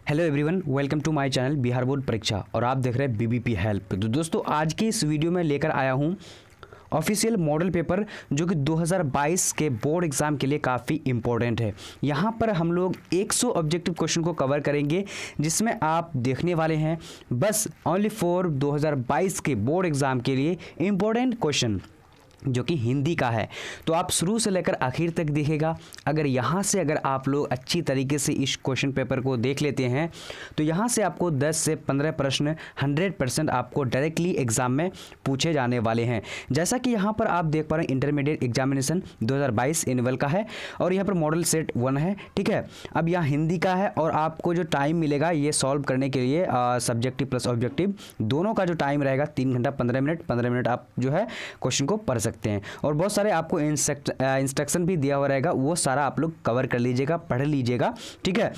Hello everyone, welcome to my channel Bihar board परीक्षा और आप देख रहे हैं बीबीपी हेल्प। तो दोस्तों आज की इस वीडियो में लेकर आया हूं ऑफिशियल मॉडल पेपर जो कि 2022 के बोर्ड एग्जाम के लिए काफ़ी इंपॉर्टेंट है। यहां पर हम लोग 100 ऑब्जेक्टिव क्वेश्चन को कवर करेंगे जिसमें आप देखने वाले हैं बस ओनली फॉर 2022 के बोर्ड एग्जाम के लिए इंपॉर्टेंट क्वेश्चन जो कि हिंदी का है। तो आप शुरू से लेकर आखिर तक देखेगा। अगर आप लोग अच्छी तरीके से इस क्वेश्चन पेपर को देख लेते हैं तो यहाँ से आपको 10 से 15 प्रश्न 100% आपको डायरेक्टली एग्जाम में पूछे जाने वाले हैं। जैसा कि यहाँ पर आप देख पा रहे हैं इंटरमीडिएट एग्जामिनेशन 2022 एनुअल का है और यहाँ पर मॉडल सेट 1 है, ठीक है। अब यहाँ हिंदी का है और आपको जो टाइम मिलेगा ये सॉल्व करने के लिए सब्जेक्टिव प्लस ऑब्जेक्टिव दोनों का जो टाइम रहेगा 3 घंटा 15 मिनट आप जो है क्वेश्चन को पढ़ सकते हैं। और बहुत सारे आपको इंस्ट्रक्शन भी दिया हुआ रहेगा, वो सारा आप लोग कवर कर लीजिएगा, पढ़ लीजिएगा, ठीक है।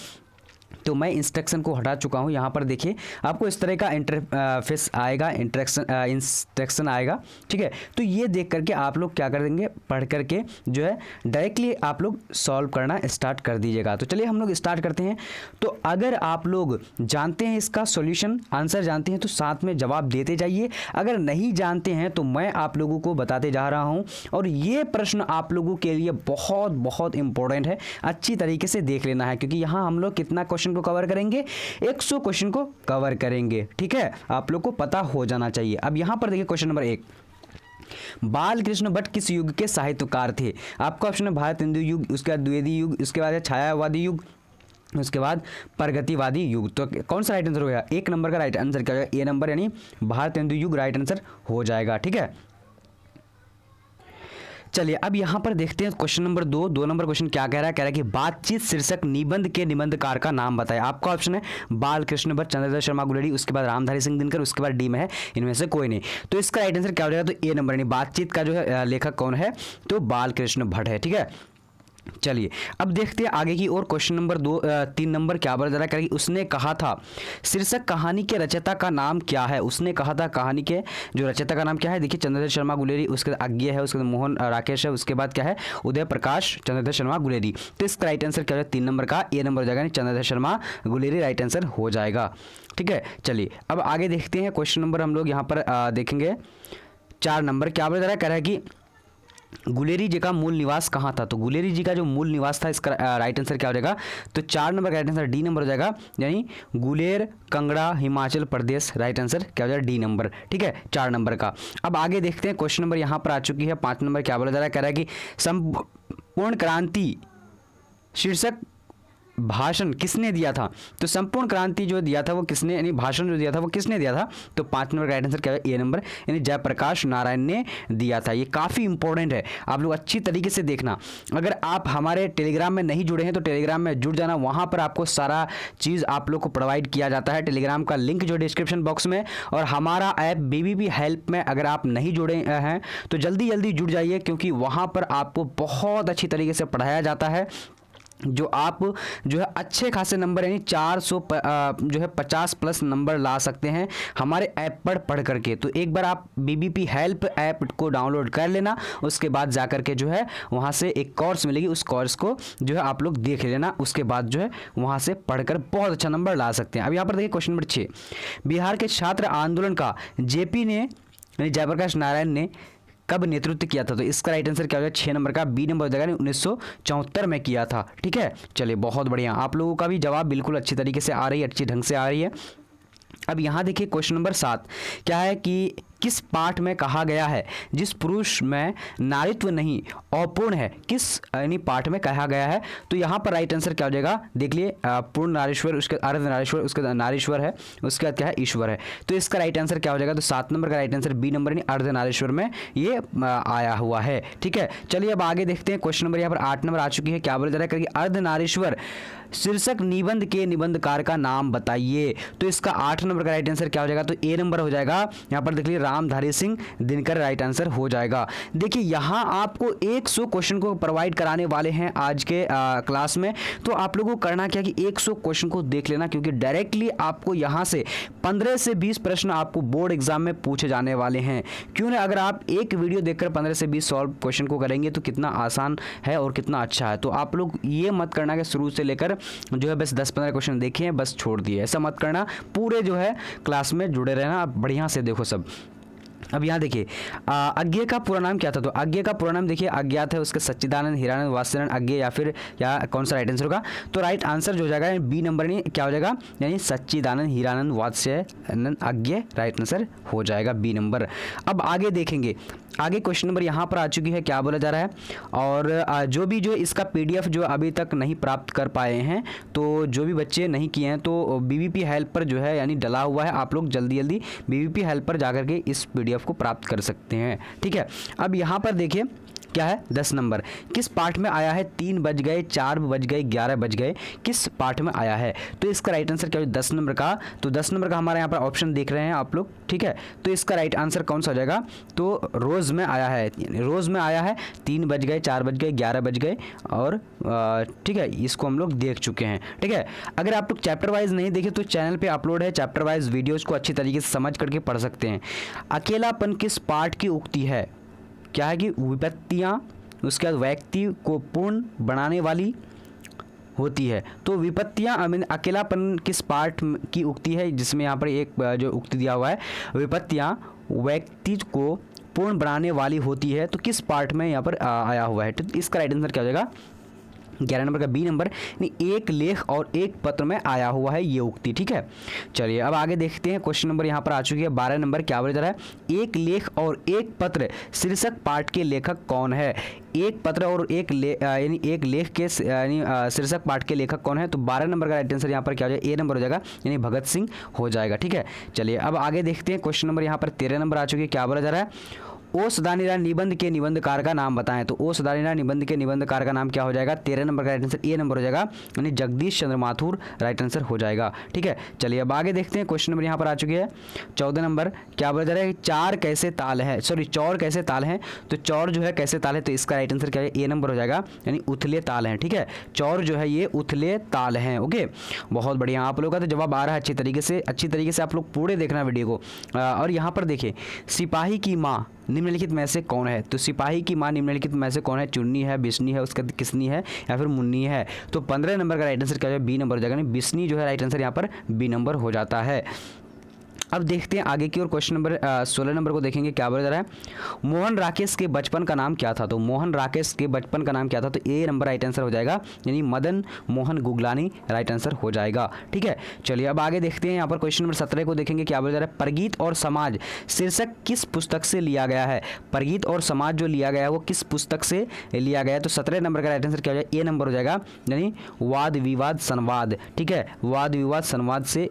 तो मैं इंस्ट्रक्शन को हटा चुका हूं। यहाँ पर देखिए आपको इस तरह का इंटरफेस आएगा, इंस्ट्रक्शन आएगा, ठीक है। तो ये देख करके आप लोग क्या कर देंगे, पढ़ करके जो है डायरेक्टली आप लोग सॉल्व करना स्टार्ट कर दीजिएगा। तो चलिए हम लोग स्टार्ट करते हैं। तो अगर आप लोग जानते हैं इसका सॉल्यूशन, आंसर जानते हैं तो साथ में जवाब देते जाइए। अगर नहीं जानते हैं तो मैं आप लोगों को बताते जा रहा हूँ और ये प्रश्न आप लोगों के लिए बहुत बहुत इंपॉर्टेंट है। अच्छी तरीके से देख लेना है क्योंकि यहाँ हम लोग कितना क्वेश्चन को कवर करेंगे, 100 क्वेश्चन को कवर करेंगे, ठीक है। आप लोग को पता हो जाना चाहिए। अब यहां पर देखिए क्वेश्चन नंबर 1, बाल कृष्ण भट्ट किस युग के साहित्यकार थे? आपका ऑप्शन है भारत हिंदू युग, उसके बाद द्विवेदी युग, उसके बाद है छायावादी युग, उसके बाद प्रगतिवादी युग। तो कौन सा राइट आंसर होगा? 1 नंबर का राइट आंसर क्या होगा? ए नंबर यानी भारत हिंदू युग राइट आंसर हो जाएगा, ठीक है। चलिए अब यहां पर देखते हैं क्वेश्चन नंबर 2 नंबर क्वेश्चन क्या कह रहा है? कह रहा है कि बातचीत शीर्षक निबंध के निबंधकार का नाम बताएं। आपका ऑप्शन है बाल कृष्ण भट्ट, चंद्रशेखर शर्मा गुलेरी, उसके बाद रामधारी सिंह दिनकर, उसके बाद डी में है इनमें से कोई नहीं। तो इसका राइट आंसर क्या हो जाएगा? तो ए नंबर यानी बातचीत का जो है लेखक कौन है? तो बाल कृष्ण भट्ट है, ठीक है। चलिए अब देखते हैं आगे की और क्वेश्चन नंबर 3 नंबर क्या बोला जा रहा है? उसने कहा था शीर्षक कहानी के रचयिता का नाम क्या है? उसने कहा था कहानी के जो रचयिता का नाम क्या है? देखिए चंद्रशेखर शर्मा गुलेरी, उसके बाद आज्ञे है, उसके बाद मोहन राकेश है, उसके बाद क्या है? उदय प्रकाश चंद्रशेखर शर्मा गुलेरी। तो इसका राइट आंसर क्या हो जाएगा? 3 नंबर का ए नंबर हो जाएगा, चंद्रशेखर शर्मा गुलेरी राइट आंसर हो जाएगा, ठीक है। चलिए अब आगे देखते हैं क्वेश्चन नंबर हम लोग यहाँ पर देखेंगे 4 नंबर क्या बोला जा रहा है? कह रहा है कि गुलेरी जी का मूल निवास कहाँ था? तो गुलेरी जी का जो मूल निवास था इसका राइट आंसर क्या हो जाएगा? तो 4 नंबर का राइट आंसर डी नंबर हो जाएगा, यानी गुलेर कंगड़ा हिमाचल प्रदेश राइट आंसर क्या हो जाएगा? डी नंबर, ठीक है, 4 नंबर का। अब आगे देखते हैं क्वेश्चन नंबर यहाँ पर आ चुकी है 5 नंबर क्या बोला जा रहा है? कह रहा है कि संपूर्ण क्रांति शीर्षक भाषण किसने दिया था? तो संपूर्ण क्रांति जो दिया था वो किसने, यानी भाषण जो दिया था वो किसने दिया था? तो 5 नंबर का राइट आंसर क्या है? ए नंबर यानी जयप्रकाश नारायण ने दिया था। ये काफ़ी इंपॉर्टेंट है, आप लोग अच्छी तरीके से देखना। अगर आप हमारे टेलीग्राम में नहीं जुड़े हैं तो टेलीग्राम में जुड़ जाना, वहाँ पर आपको सारा चीज़ आप लोग को प्रोवाइड किया जाता है। टेलीग्राम का लिंक जो डिस्क्रिप्शन बॉक्स में, और हमारा ऐप बीबीपी हेल्प में अगर आप नहीं जुड़े हैं तो जल्दी जल्दी जुड़ जाइए क्योंकि वहाँ पर आपको बहुत अच्छी तरीके से पढ़ाया जाता है। जो आप जो है अच्छे खासे नंबर यानी 400 जो है 50 प्लस नंबर ला सकते हैं हमारे ऐप पर पढ़ करके। तो एक बार आप बीबीपी हेल्प ऐप को डाउनलोड कर लेना, उसके बाद जा करके जो है वहाँ से एक कोर्स मिलेगी, उस कोर्स को जो है आप लोग देख लेना, उसके बाद जो है वहाँ से पढ़कर बहुत अच्छा नंबर ला सकते हैं। अब यहाँ पर देखिए क्वेश्चन नंबर 6, बिहार के छात्र आंदोलन का जेपी ने यानी जयप्रकाश नारायण ने कब नेतृत्व किया था? तो इसका राइट आंसर क्या हो जाएगा? 6 नंबर का बी नंबर हो जाएगा, 1974 में किया था, ठीक है। चलिए बहुत बढ़िया, आप लोगों का भी जवाब बिल्कुल अच्छी तरीके से आ रही है, अच्छी ढंग से आ रही है। अब यहाँ देखिए क्वेश्चन नंबर 7 क्या है कि किस पाठ में कहा गया है जिस पुरुष में नारीत्व नहीं अपूर्ण है? किस यानी पाठ में कहा गया है? तो यहाँ पर राइट आंसर क्या हो जाएगा? देख लिए पूर्ण नारीश्वर, उसके अर्ध नारीश्वर, उसके बाद नारीश्वर है, उसके बाद क्या है? ईश्वर है। तो इसका राइट आंसर क्या हो जाएगा? तो 7 नंबर का राइट आंसर बी नंबर यानी अर्ध नारीश्वर में ये आया हुआ है, ठीक है। चलिए अब आगे देखते हैं क्वेश्चन नंबर यहाँ पर 8 नंबर आ चुकी है। क्या बोला जा रहा है कि अर्ध नारीश्वर शीर्षक निबंध के निबंधकार का नाम बताइए। तो इसका 8 नंबर का राइट आंसर क्या हो जाएगा? तो ए नंबर हो जाएगा, यहाँ पर देख लीजिए रामधारी सिंह दिनकर राइट आंसर हो जाएगा। देखिए यहाँ आपको 100 क्वेश्चन को प्रोवाइड कराने वाले हैं आज के क्लास में। तो आप लोगों को करना क्या कि 100 क्वेश्चन को देख लेना, क्योंकि डायरेक्टली आपको यहाँ से 15 से 20 प्रश्न आपको बोर्ड एग्जाम में पूछे जाने वाले हैं। क्यों ना, अगर आप एक वीडियो देखकर 15 से 20 सॉल्व क्वेश्चन को करेंगे तो कितना आसान है और कितना अच्छा है। तो आप लोग ये मत करना कि शुरू से लेकर जो है बस 10-15 क्वेश्चन देखे हैं बस छोड़ दिए, ऐसा मत करना। पूरे जो है क्लास में जुड़े रहना, बढ़िया से देखो सब। अब यहाँ देखिए अज्ञे का पूरा नाम क्या था। तो अज्ञे का पूरा नाम देखिए अज्ञात है, उसके सच्चिदानंद हीरानंद वात्स्यानंद अज्ञे, या फिर या कौन सा राइट आंसर होगा। तो राइट आंसर जो हो जाएगा बी नंबर नहीं क्या हो जाएगा, यानी सच्चिदानंद हीरानंद वात्स्यानंद अज्ञे राइट आंसर हो जाएगा बी नंबर। अब आगे देखेंगे, आगे क्वेश्चन नंबर यहाँ पर आ चुकी है, क्या बोला जा रहा है। और जो भी जो इसका PDF जो अभी तक नहीं प्राप्त कर पाए हैं, तो जो भी बच्चे नहीं किए हैं तो BVP हेल्प पर जो है यानी डला हुआ है, आप लोग जल्दी जल्दी BVP हेल्प पर जाकर के इस PDF को प्राप्त कर सकते हैं। ठीक है, अब यहाँ पर देखिए क्या है 10 नंबर किस पाठ में आया है। 3 बज गए, 4 बज गए, 11 बज गए, किस पाठ में आया है। तो इसका राइट आंसर क्या है 10 नंबर का। तो 10 नंबर का हमारे यहाँ पर ऑप्शन देख रहे हैं आप लोग, ठीक है। तो इसका राइट आंसर कौन सा हो जाएगा, तो रोज़ में आया है, रोज़ में आया है। 3 बज गए, 4 बज गए, 11 बज गए और ठीक है, इसको हम लोग देख चुके हैं। ठीक है, अगर आप लोग चैप्टर वाइज नहीं देखे तो चैनल पे अपलोड है चैप्टर वाइज वीडियोज़ को अच्छी तरीके से समझ करके पढ़ सकते हैं। अकेलापन किस पाठ की उक्ति है, क्या है कि विपत्तियाँ उसके बाद व्यक्ति को पूर्ण बनाने वाली होती है। तो विपत्तियाँ अकेलापन किस पाठ की उक्ति है, जिसमें यहाँ पर एक जो उक्ति दिया हुआ है विपत्तियाँ व्यक्ति को पूर्ण बनाने वाली होती है, तो किस पाठ में यहाँ पर आया हुआ है। तो इसका राइट आंसर क्या हो जाएगा 11 नंबर का बी नंबर, यानी एक लेख और एक पत्र में आया हुआ है ये उक्ति। ठीक है, चलिए अब आगे देखते हैं। क्वेश्चन नंबर यहाँ पर आ चुकी है 12 नंबर, क्या बोला जा रहा है। एक लेख और एक पत्र शीर्षक पाठ के लेखक कौन है। एक पत्र और यानी एक लेख के यानी शीर्षक पाठ के लेखक कौन है। तो 12 नंबर का राइट आंसर यहाँ पर क्या हो जाएगा, ए नंबर हो जाएगा, यानी भगत सिंह हो जाएगा। ठीक है, चलिए अब आगे देखते हैं। क्वेश्चन नंबर यहाँ पर 13 नंबर आ चुकी है, क्या बोला जा रहा है। ओ सदानीरा निबंध के निबंधकार का नाम बताएं। तो ओ सदानीरा निबंध के निबंधकार का नाम क्या हो जाएगा, 13 नंबर का राइट आंसर ए नंबर हो जाएगा, यानी जगदीश चंद्र माथुर राइट आंसर हो जाएगा। ठीक है, चलिए अब आगे देखते हैं। क्वेश्चन नंबर यहाँ पर आ चुकी है 14 नंबर, क्या बोला जा रहा है। चार कैसे ताल है, सॉरी चौर कैसे ताल हैं। तो चौर जो है कैसे ताल है, तो इसका राइट आंसर क्या है, ए नंबर हो जाएगा, यानी उथले ताल हैं। ठीक है, चौर जो है ये उथले ताल हैं। ओके, बहुत बढ़िया, आप लोगों का तो जवाब आ रहा है अच्छी तरीके से आप लोग पूरे देखना वीडियो को। और यहाँ पर देखिए, सिपाही की माँ निम्नलिखित में से कौन है। तो सिपाही की मां निम्नलिखित में से कौन है, चुन्नी है, बिस्नी है, उसके बाद किसनी है या फिर मुन्नी है। तो 15 नंबर का राइट आंसर क्या है, बी नंबर हो जाएगा, बिस्नी जो है राइट आंसर यहाँ पर बी नंबर हो जाता है। अब देखते हैं आगे की ओर। क्वेश्चन नंबर 16 नंबर को देखेंगे, क्या बोला जा रहा है। मोहन राकेश के बचपन का नाम क्या था। तो मोहन राकेश के बचपन का नाम क्या था, तो ए नंबर राइट आंसर हो जाएगा, यानी मदन मोहन गुगलानी राइट आंसर हो जाएगा। ठीक है, चलिए अब आगे देखते हैं। यहाँ पर क्वेश्चन नंबर 17 को देखेंगे, क्या बोला जा रहा है। प्रगीत और समाज शीर्षक किस पुस्तक से लिया गया है। प्रगीत और समाज जो लिया गया है वो किस पुस्तक से लिया गया है। तो 17 नंबर का राइट आंसर क्या हो जाएगा, ए नंबर हो जाएगा, यानी वाद विवाद संवाद। ठीक है, वाद विवाद संवाद से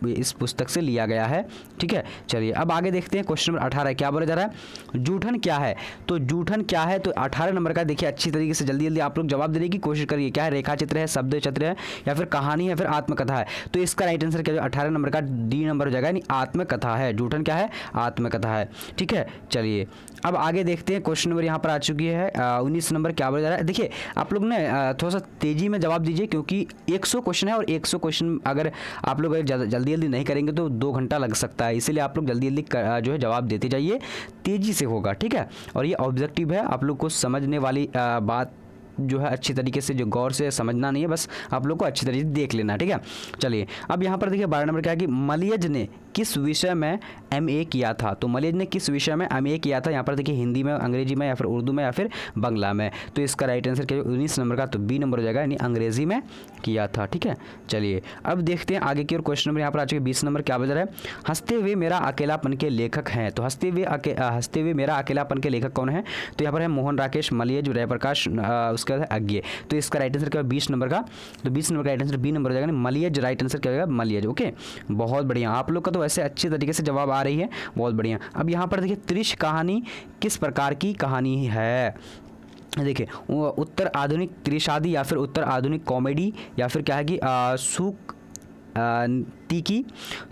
इस पुस्तक से लिया गया है। ठीक है, चलिए अब आगे देखते हैं। क्वेश्चन नंबर 18 क्या बोला जा रहा है। जूठन क्या है। तो जूठन क्या है, तो 18 नंबर का देखिए अच्छी तरीके से जल्दी जल्दी आप लोग जवाब देने की कोशिश करिए। क्या है, रेखा चित्र है, शब्द चित्र है, या फिर कहानी है, फिर आत्मकथा है। तो इसका राइट आंसर क्या है, 18 नंबर का डी नंबर हो जाएगा, यानी आत्मकथा है। जूठन क्या है, आत्मकथा है। ठीक है, चलिए अब आगे देखते हैं। क्वेश्चन नंबर यहाँ पर आ चुकी है 19 नंबर, क्या बोला जा रहा है। देखिए आप लोग ने थोड़ा सा तेजी में जवाब दीजिए, क्योंकि 100 क्वेश्चन है और 100 क्वेश्चन अगर आप लोग जल्दी जल्दी नहीं करेंगे तो 2 घंटा लग सकता है। इसीलिए आप लोग जल्दी जल्दी जो है जवाब देते जाइए, तेजी से होगा। ठीक है, और ये ऑब्जेक्टिव है, आप लोग को समझने वाली बात जो है अच्छी तरीके से जो गौर से समझना नहीं है, बस आप लोग को अच्छी तरीके से देख लेना। ठीक है, चलिए अब यहाँ पर देखिए 12 नंबर क्या है कि मलियज ने किस विषय में MA किया था। तो मलियज ने किस विषय में MA किया था। यहाँ पर देखिए हिंदी में, अंग्रेजी में, या फिर उर्दू में, या फिर बंगला में। तो इसका राइट आंसर क्या है 19 नंबर का, तो बी नंबर हो जाएगा, यानी अंग्रेजी में किया था। ठीक है, चलिए अब देखते हैं आगे की और। क्वेश्चन नंबर यहाँ पर आ चुके 20 नंबर, क्या बज रहा है। हंसते हुए मेरा अकेलापन के लेखक हैं। तो हंसते हुए मेरा अकेलापन के लेखक कौन है। तो यहाँ पर है मोहन राकेश, मलियज, जयप्रकाश, उसके बाद है अज्ञे। तो इसका राइट आंसर क्या है 20 नंबर का, तो 20 नंबर का राइट आंसर बी नंबर हो जाएगा, मलियज राइट आंसर क्या होगा, मलियज। ओके, बहुत बढ़िया, आप लोग का तो वैसे अच्छे तरीके से जवाब आ रही है, बहुत बढ़िया। अब यहाँ पर देखिए त्रिश कहानी किस प्रकार की कहानी है। देखिए उत्तर आधुनिक त्रिशादी, या फिर उत्तर आधुनिक कॉमेडी, या फिर क्या है कि तीखी,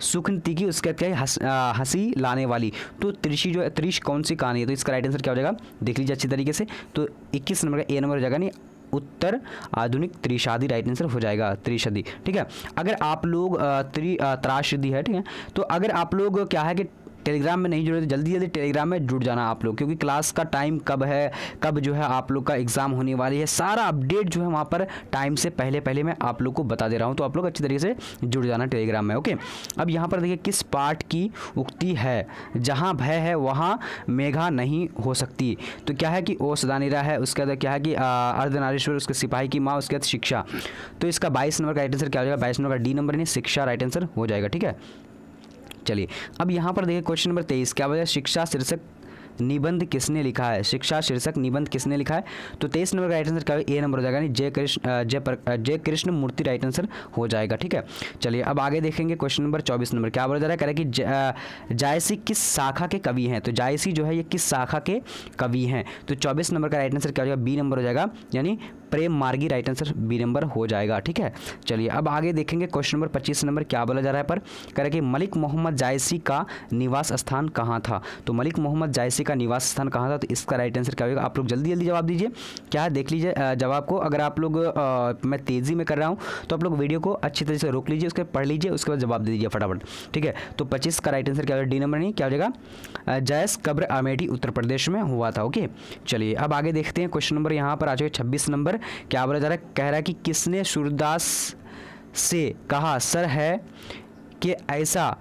सुखन तीखी, उसके बाद क्या है हंसी लाने वाली। तो त्रिशी जो है, त्रिश कौन सी कहानी है? तो इसका राइट आंसर क्या हो जाएगा, देख लीजिए अच्छी तरीके से। तो 21 नंबर का ए नंबर हो जाएगा, नहीं उत्तर आधुनिक त्रिशादी राइट आंसर हो जाएगा, त्रिशदी। ठीक है, अगर आप लोग त्राशदी है, ठीक है, तो अगर आप लोग क्या है कि टेलीग्राम में नहीं जुड़े तो जल्दी जल्दी टेलीग्राम में जुड़ जाना आप लोग, क्योंकि क्लास का टाइम कब है, कब जो है आप लोग का एग्ज़ाम होने वाली है, सारा अपडेट जो है वहाँ पर टाइम से पहले पहले मैं आप लोग को बता दे रहा हूँ। तो आप लोग अच्छी तरीके से जुड़ जाना टेलीग्राम में। ओके, अब यहाँ पर देखिए किस पाठ की उक्ति है, जहाँ भय है वहाँ मेघा नहीं हो सकती। तो क्या है कि ओ सदानीरा है, उसके बाद क्या है कि अर्धनारीश्वर, उसके सिपाही की माँ, उसके बाद शिक्षा। तो इसका 22 नंबर का राइट आंसर क्या हो जाएगा, 22 नंबर का डी नंबर नहीं शिक्षा राइट आंसर हो जाएगा। ठीक है, चलिए अब यहाँ पर देखिए क्वेश्चन नंबर 23 क्या वजह, शिक्षा शीर्षक निबंध किसने लिखा है, शिक्षा शीर्षक निबंध किसने लिखा है? तो 23 नंबर का राइट आंसर क्या है, ए नंबर हो जाएगा, नहीं जय कृष्ण मूर्ति राइट आंसर हो जाएगा। ठीक है, चलिए अब आगे देखेंगे क्वेश्चन नंबर 24 नंबर क्या बोला जा रहा है, कह रहा है कि जायसी किस शाखा के कवि हैं? तो जायसी जो है ये किस शाखा के कवि हैं? तो 24 नंबर का राइट आंसर क्या हो जाएगा, बी नंबर हो जाएगा, यानी प्रेम मार्गी राइट आंसर बी नंबर हो जाएगा। ठीक है, चलिए अब आगे देखेंगे क्वेश्चन नंबर 25 नंबर क्या बोला जा रहा है पर, कह रहा है कि मलिक मोहम्मद जायसी का निवास स्थान कहाँ था? तो मलिक मोहम्मद जायसी का निवास स्थान कहाँ था? तो इसका राइट आंसर क्या होगा, आप लोग जल्दी जल्दी जवाब दीजिए। क्या है देख लीजिए जवाब को, अगर आप लोग मैं तेज़ी में कर रहा हूँ तो आप लोग वीडियो को अच्छी तरीके से रोक लीजिए, उसके पढ़ लीजिए, उसके बाद जवाब दे दीजिए फटाफट। ठीक है, तो 25 का राइट आंसर क्या होगा, डी नंबर नहीं क्या हो जाएगा, जैस कब्र अमेठी उत्तर प्रदेश में हुआ था। ओके, चलिए अब आगे देखते हैं क्वेश्चन नंबर यहाँ पर आ जाए 26 नंबर क्या बोला जा रहा है, कह रहा है कि किसने सूरदास से कहा सर है कि ऐसा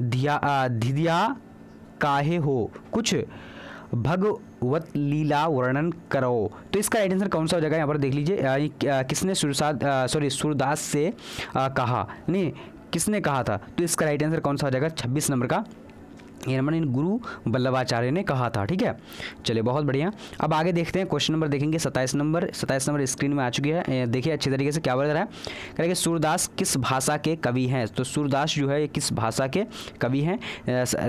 धिया काहे हो, कुछ भगवत लीला वर्णन करो। तो इसका राइट आंसर कौन सा हो जाएगा, यहाँ पर देख लीजिए, किसने सूरदास से कहा, नहीं किसने कहा था? तो इसका राइट आंसर कौन सा हो जाएगा, 26 नंबर का ये नंबर इन गुरु वल्लभाचार्य ने कहा था। ठीक है, चलिए बहुत बढ़िया। अब आगे देखते हैं क्वेश्चन नंबर देखेंगे 27 नंबर स्क्रीन में आ चुकी है, देखिए अच्छी तरीके से क्या बोल रहा है, कहेंगे सूरदास किस भाषा के कवि हैं? तो सूरदास जो है किस भाषा के कवि हैं,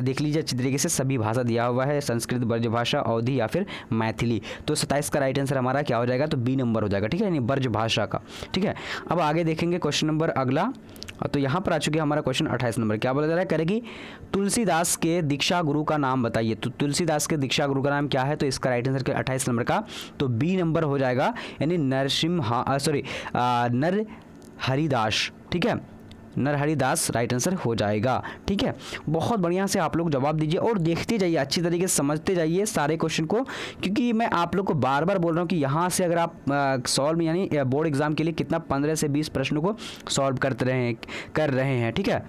देख लीजिए अच्छी तरीके से, सभी भाषा दिया हुआ है, संस्कृत, ब्रजभाषा, अवधी या फिर मैथिली। तो 27 का राइट आंसर हमारा क्या हो जाएगा, तो बी नंबर हो जाएगा। ठीक है, यानी ब्रजभाषा का। ठीक है, अब आगे देखेंगे क्वेश्चन नंबर अगला, तो यहाँ पर आ चुके हमारा क्वेश्चन 28 नंबर क्या बोला जा रहा है, करेगी तुलसीदास के दीक्षा गुरु का नाम बताइए। तो तुलसीदास के दीक्षा गुरु का नाम क्या है? तो इसका राइट आंसर 28 नंबर का तो बी नंबर हो जाएगा, यानी नर हरिदास। ठीक है, नरहरिदास राइट आंसर हो जाएगा। ठीक है, बहुत बढ़िया से आप लोग जवाब दीजिए और देखते जाइए, अच्छी तरीके से समझते जाइए सारे क्वेश्चन को, क्योंकि मैं आप लोग को बार बार बोल रहा हूँ कि यहाँ से अगर आप सॉल्व यानी बोर्ड एग्जाम के लिए कितना 15 से 20 प्रश्नों को सॉल्व कर रहे हैं। ठीक है,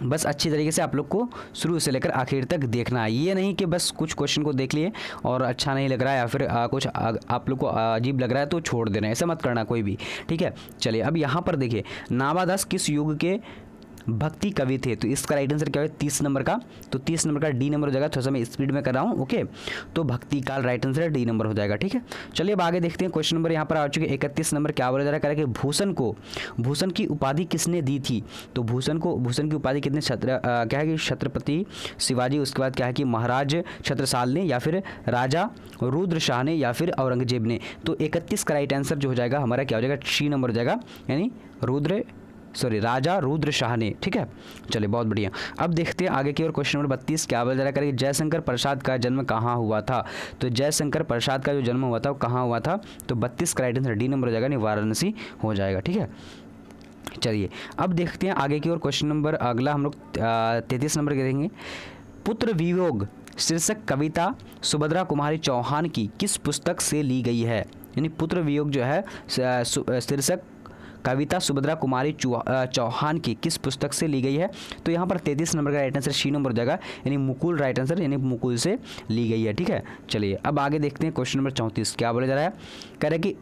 बस अच्छी तरीके से आप लोग को शुरू से लेकर आखिर तक देखना है, ये नहीं कि बस कुछ क्वेश्चन को देख लिए और अच्छा नहीं लग रहा है या फिर कुछ आप लोग को अजीब लग रहा है तो छोड़ देना, ऐसा मत करना कोई भी। ठीक है, चलिए अब यहाँ पर देखिए नाभादास किस युग के भक्ति कवि थे? तो इसका राइट आंसर क्या है, 30 नंबर का, तो 30 नंबर का डी नंबर हो जाएगा, थोड़ा सा मैं स्पीड में कर रहा हूँ। ओके, तो भक्ति काल राइट आंसर डी नंबर हो जाएगा। ठीक है, चलिए अब आगे देखते हैं क्वेश्चन नंबर यहाँ पर आ चुके 31 नंबर क्या बोला जा रहा है, कि भूषण की उपाधि किसने दी थी? तो भूषण की उपाधि कितने क्या है कि छत्रपति शिवाजी, उसके बाद क्या है कि महाराज छत्रसाल ने, या फिर राजा रुद्र शाह ने, या फिर औरंगजेब ने। तो 31 का राइट आंसर जो हो जाएगा हमारा क्या हो जाएगा, सी नंबर हो जाएगा, यानी राजा रुद्र शाह ने। ठीक है, चलिए बहुत बढ़िया। अब देखते हैं आगे की ओर क्वेश्चन नंबर 32 क्या बोला जा रहा है, जयशंकर प्रसाद का जन्म कहाँ हुआ था? तो जयशंकर प्रसाद का जो जन्म हुआ था वो कहाँ हुआ था? तो 32 का राइट आंसर डी नंबर हो जाएगा, यानी वाराणसी हो जाएगा। ठीक है, चलिए अब देखते हैं आगे की ओर क्वेश्चन नंबर अगला हम लोग 33 नंबर के देखेंगे, पुत्र वियोग शीर्षक कविता सुभद्रा कुमारी चौहान की किस पुस्तक से ली गई है? यानी पुत्र वियोग जो है शीर्षक कविता सुभद्रा कुमारी चौहान की किस पुस्तक से ली गई है? तो यहाँ पर 33 नंबर का राइट आंसर सी नंबर हो जाएगा, यानी मुकुल राइट आंसर, यानी मुकुल से ली गई है। ठीक है, चलिए अब आगे देखते हैं क्वेश्चन नंबर 34 क्या बोला जा रहा है, कह रहे कि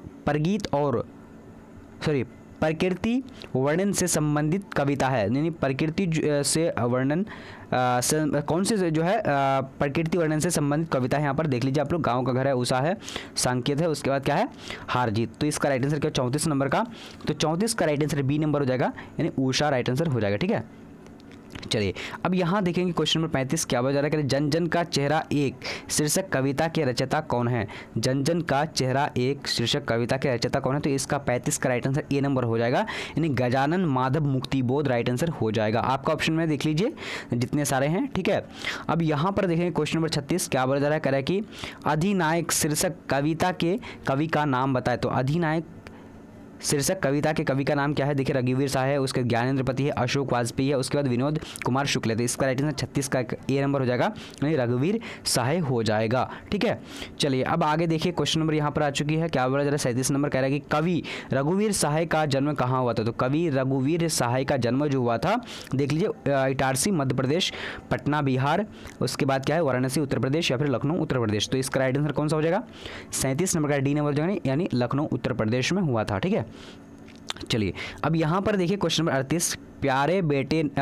प्रकृति वर्णन से संबंधित कविता है, यानी प्रकृति से वर्णन कौन से जो है प्रकृति वर्णन से संबंधित कविता है? यहाँ पर देख लीजिए आप लोग, गांव का घर है, उषा है, संकेत है, उसके बाद क्या है हार जीत। तो इसका राइट आंसर क्या 34 नंबर का, तो 34 का राइट आंसर बी नंबर हो जाएगा, यानी उषा राइट आंसर हो जाएगा। ठीक है, चलिए अब यहाँ देखेंगे क्वेश्चन नंबर 35 क्या बोला जा रहा है। जन जन का चेहरा एक शीर्षक कविता के रचयिता कौन है। जन जन का चेहरा एक शीर्षक कविता के रचयिता कौन है, तो इसका 35 का राइट आंसर ए नंबर हो जाएगा, यानी गजानन माधव मुक्तिबोध राइट आंसर हो जाएगा। आपका ऑप्शन में देख लीजिए जितने सारे हैं, ठीक है। अब यहाँ पर देखेंगे क्वेश्चन नंबर 36 क्या बोला जा रहा है, कह रहा है कि अधिनायक शीर्षक कविता के कवि का नाम बताए। तो अधिनायक शीर्षक कविता के कवि का नाम क्या है, देखिए रघुवीर शाह है, उसके ज्ञानेंद्र पति है, अशोक वाजपेयी है, उसके बाद विनोद कुमार शुक्ल है। तो इसका राइट आंसर 36 का ए नंबर हो जाएगा, यानी रघुवीर शाह हो जाएगा, ठीक है। चलिए अब आगे देखिए क्वेश्चन नंबर यहाँ पर आ चुकी है, क्या बोला जा रहा है 37 नंबर, कह रहा है कि कवि रघुवीर शाह का जन्म कहाँ हुआ था। तो कवि रघुवीर शाह का जन्म जो हुआ था, देख लीजिए इटारसी मध्य प्रदेश, पटना बिहार, उसके बाद क्या है वाराणसी उत्तर प्रदेश, या फिर लखनऊ उत्तर प्रदेश। तो इसका राइट आंसर कौन सा हो जाएगा, 37 नंबर का डी नंबर हो जाएगा, यानी लखनऊ उत्तर प्रदेश में हुआ था, ठीक है। चलिए अब यहाँ पर देखिए क्वेश्चन नंबर 38,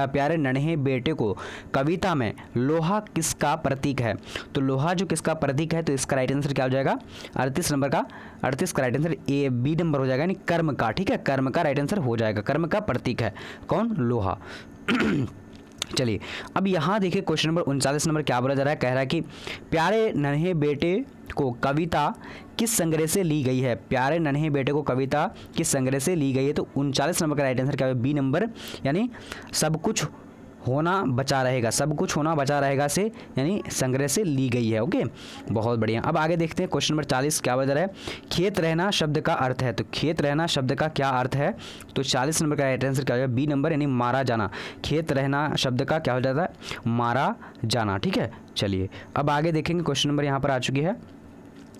प्यारे नन्हे बेटे को कविता में लोहा किसका प्रतीक है। तो लोहा जो किसका प्रतीक है, तो इसका राइट आंसर क्या हो जाएगा, 38 नंबर का 38 का right answer A B number हो जाएगा, यानी कर्म का, ठीक है, कर्म का राइट आंसर हो जाएगा। कर्म का प्रतीक है कौन, लोहा। चलिए अब यहाँ देखिए क्वेश्चन नंबर 39 नंबर क्या बोला जा रहा है, कह रहा है कि प्यारे नन्हे बेटे को कविता किस संग्रह से ली गई है। प्यारे नन्हे बेटे को कविता किस संग्रह से ली गई है। तो 39 नंबर का राइट आंसर क्या है, बी नंबर, यानी सब कुछ होना बचा रहेगा, सब कुछ होना बचा रहेगा से, यानी संग्रह से ली गई है। ओके, बहुत बढ़िया। अब आगे देखते हैं क्वेश्चन नंबर 40 क्या बता रहा है, खेत रहना शब्द का अर्थ है। तो खेत रहना शब्द का क्या अर्थ है, तो 40 नंबर का राइट आंसर क्या हो जाएगा, बी नंबर, यानी मारा जाना। खेत रहना शब्द का क्या हो जाता है, मारा जाना, ठीक है। चलिए अब आगे देखेंगे क्वेश्चन नंबर यहाँ पर आ चुकी है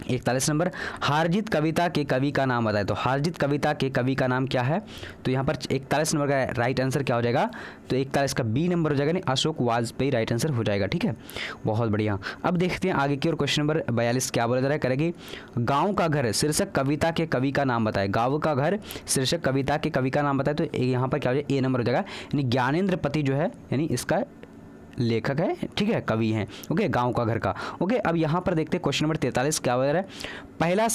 41 नंबर, हारजीत कविता के कवि का नाम बताए। तो हारजीत कविता के कवि का नाम क्या है, तो यहाँ पर 41 नंबर का राइट आंसर क्या हो जाएगा, तो 41 का बी नंबर हो जाएगा, नहीं अशोक वाजपेयी राइट आंसर हो जाएगा, ठीक है। बहुत बढ़िया। अब देखते हैं आगे की ओर क्वेश्चन नंबर 42 क्या बोला जा रहा है, करेगी गाँव का घर शीर्षक कविता के कवि का नाम बताए। गाँव का घर शीर्षक कविता के कवि का नाम बताए, तो यहाँ पर क्या हो जाएगा, ए नंबर हो जाएगा, यानी ज्ञानेंद्र पति जो है, यानी इसका लेखक है, ठीक है, कवि हैं। ओके, गांव का घर का। ओके, अब यहाँ पर देखते हैं क्वेश्चन नंबर 43 क्या हो रहा है, पहला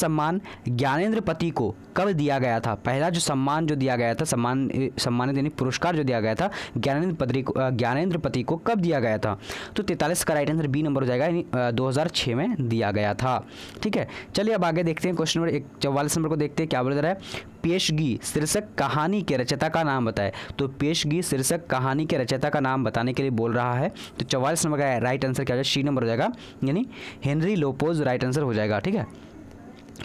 ज्ञानेंद्र पति को कब दिया गया था। पहला जो सम्मान जो दिया गया था, सम्मानित यानी पुरस्कार जो दिया गया था ज्ञानेंद्र पति को कब दिया गया था। तो 43 का राइट आंसर बी नंबर हो जाएगा, यानी 2006 में दिया गया था, ठीक है। चलिए अब आगे देखते हैं क्वेश्चन नंबर 44 नंबर को देखते हैं क्या बोला जा रहा है, पेशगी शीर्षक कहानी के रचयिता का नाम बताए। तो पेशगी शीर्षक कहानी के रचयिता का नाम बताने के लिए बोल रहा है। तो 44 नंबर का राइट आंसर क्या हो जाएगा, सी नंबर हो जाएगा, यानी हेनरी लोपोज राइट आंसर हो जाएगा, ठीक है।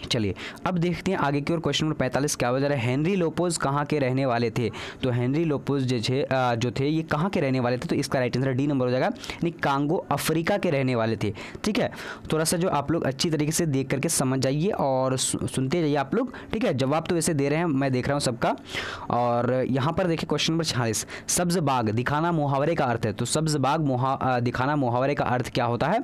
चलिए अब देखते हैं आगे की ओर क्वेश्चन नंबर 45 क्या हो जा रहा है, हेनरी लोपोज कहाँ के रहने वाले थे। तो हेनरी लोपोज जो थे ये कहाँ के रहने वाले थे, तो इसका राइट आंसर डी नंबर हो जाएगा, यानी कांगो अफ्रीका के रहने वाले थे, ठीक है। थोड़ा सा जो आप लोग अच्छी तरीके से देख करके समझ जाइए और सुनते जाइए आप लोग, ठीक है। जवाब तो वैसे दे रहे हैं, मैं देख रहा हूँ सबका। और यहाँ पर देखिए क्वेश्चन नंबर 46, सब्ज बाग दिखाना मुहावरे का अर्थ है। तो सब्ज बाग दिखाना मुहावरे का अर्थ क्या होता है।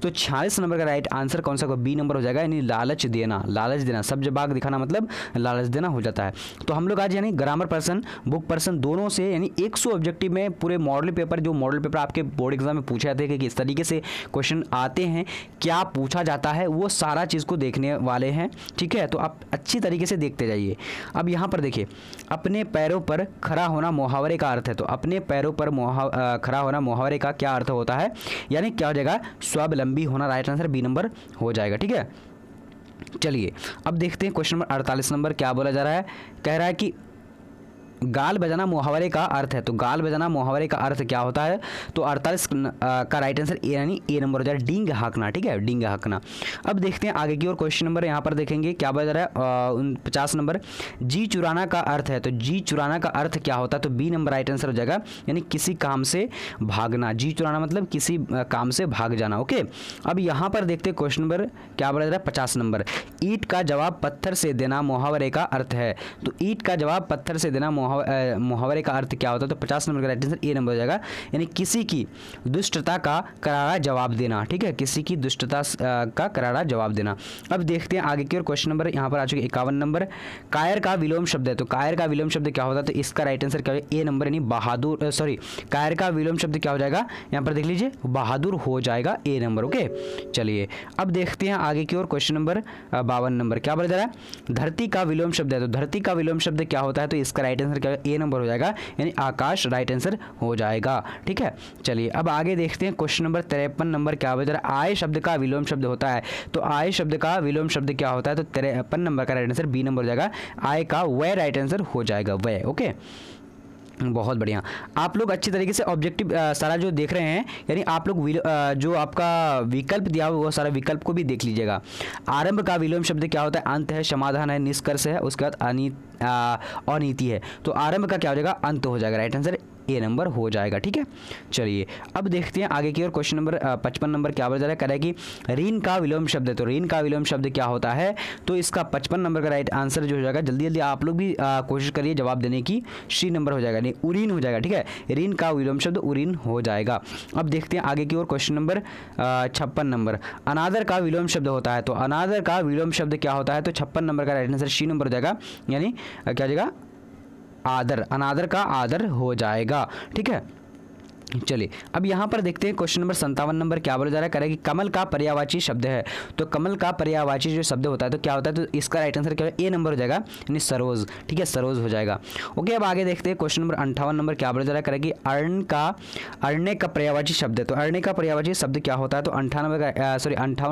तो 46 नंबर का राइट आंसर कौन सा, बी नंबर हो जाएगा, यानी लालच देना। लालच देना, सब्ज बाग दिखाना मतलब लालच देना हो जाता है। तो हम लोग आज यानी ग्रामर पर्सन बुक पर्सन दोनों से यानी 100 ऑब्जेक्टिव में पूरे मॉडल पेपर, जो मॉडल पेपर आपके बोर्ड एग्जाम में पूछे जाते हैं कि किस तरीके से क्वेश्चन आते हैं, क्या पूछा जाता है, वो सारा चीज़ को देखने वाले हैं, ठीक है। तो आप अच्छी तरीके से देखते जाइए। अब यहाँ पर देखिए, अपने पैरों पर खड़ा होना मुहावरे का अर्थ है। तो अपने पैरों पर खड़ा होना मुहावरे का क्या अर्थ होता है, यानी क्या हो जाएगा, स्वावलंबी होना राइट आंसर बी नंबर हो जाएगा, ठीक है। चलिए अब देखते हैं क्वेश्चन नंबर 48 नंबर क्या बोला जा रहा है, कह रहा है कि गाल बजाना मुहावरे का अर्थ है। तो गाल बजाना मुहावरे का अर्थ क्या होता है, तो 48 का राइट आंसर यानी ए नंबर हो जाएगा, डींग हाँकना, ठीक है, डींग हाँकना। अब देखते हैं आगे की ओर क्वेश्चन नंबर यहाँ पर देखेंगे क्या बोला जा रहा है 50 नंबर, जी चुराना का अर्थ है। तो जी चुराना का अर्थ क्या होता है, तो बी नंबर राइट आंसर हो जाएगा, यानी किसी काम से भागना। जी चुराना मतलब किसी काम से भाग जाना। ओके, अब यहाँ पर देखते हैं क्वेश्चन नंबर क्या बोला जा रहा है 50 नंबर, ईंट का जवाब पत्थर से देना मुहावरे का अर्थ है। तो ईंट का जवाब पत्थर से देना मुहावरे का अर्थ क्या होता है, तो 50 नंबर का राइट आंसर ए नंबर हो जाएगा, यानी किसी की दुष्टता का करारा जवाब देना, ठीक है, किसी की दुष्टता का करारा जवाब देना। अब देखते हैं आगे की ओर क्वेश्चन नंबर यहाँ पर आ चुके 51 नंबर, कायर का विलोम शब्द है। तो कायर का विलोम शब्द क्या होता है, तो इसका राइट आंसर क्या है, ए नंबर, यानी बहादुर, सॉरी, कायर का विलोम शब्द क्या हो जाएगा, यहाँ पर देख लीजिए, बहादुर हो जाएगा, ए नंबर। ओके, चलिए अब देखते हैं आगे की ओर क्वेश्चन नंबर 52 नंबर क्या बोला जा रहा है, धरती का विलोम शब्द है। तो धरती का विलोम शब्द क्या होता है, तो इसका राइट आंसर आंसर क्या होगा, ए नंबर हो जाएगा, यानी आकाश राइट आंसर हो जाएगा। ठीक है, चलिए अब आगे देखते हैं क्वेश्चन नंबर 53 नंबर क्या बता रहा है, आय शब्द का विलोम शब्द होता है। तो आय शब्द का विलोम शब्द क्या होता है, तो 53 नंबर का राइट आंसर बी नंबर हो जाएगा, आय का वह राइट आंसर हो जाएगा, वह। ओके, बहुत बढ़िया। आप लोग अच्छी तरीके से ऑब्जेक्टिव सारा जो देख रहे हैं, यानी आप लोग जो आपका विकल्प दिया हुआ वो सारा विकल्प को भी देख लीजिएगा। आरंभ का विलोम शब्द क्या होता है, अंत है, समाधान है, निष्कर्ष है, उसके बाद अनीति है। तो आरंभ का क्या हो जाएगा, अंत हो जाएगा, राइट आंसर ए नंबर हो जाएगा। ठीक है, चलिए अब देखते हैं आगे की ओर। क्वेश्चन नंबर 55 नंबर क्या बता रहा है, कह रहा है कि ऋण का विलोम शब्द है। तो ऋण का विलोम शब्द क्या होता है, तो इसका 55 नंबर का राइट आंसर जो हो जाएगा, जल्दी जल्दी आप लोग भी कोशिश करिए जवाब देने की, सी नंबर हो जाएगा, नहीं उरीन हो जाएगा। ठीक है, ऋण का विलोम शब्द उरीन हो जाएगा। अब देखते हैं आगे की ओर। क्वेश्चन नंबर 56 नंबर, अनादर का विलोम शब्द होता है। तो अनादर का विलोम शब्द क्या होता है, तो 56 नंबर का राइट आंसर सी नंबर हो जाएगा, यानी क्या हो जाएगा, आदर, अनादर का आदर हो जाएगा। ठीक है, चलिए अब यहाँ पर देखते हैं क्वेश्चन नंबर 57 नंबर क्या बोला जा रहा है, करें कि कमल का पर्यायवाची शब्द है। तो कमल का पर्यायवाची जो शब्द होता है तो क्या होता है, तो इसका राइट आंसर क्या है, ए नंबर हो जाएगा, यानी सरोज। ठीक है, सरोज हो जाएगा। ओके, अब आगे देखते हैं क्वेश्चन नंबर 58 नंबर क्या बोला जा रहा है, करें कि अरण्य का पर्यायवाची शब्द है। तो अरण्य का पर्यायवाची शब्द क्या होता है, तो 58 का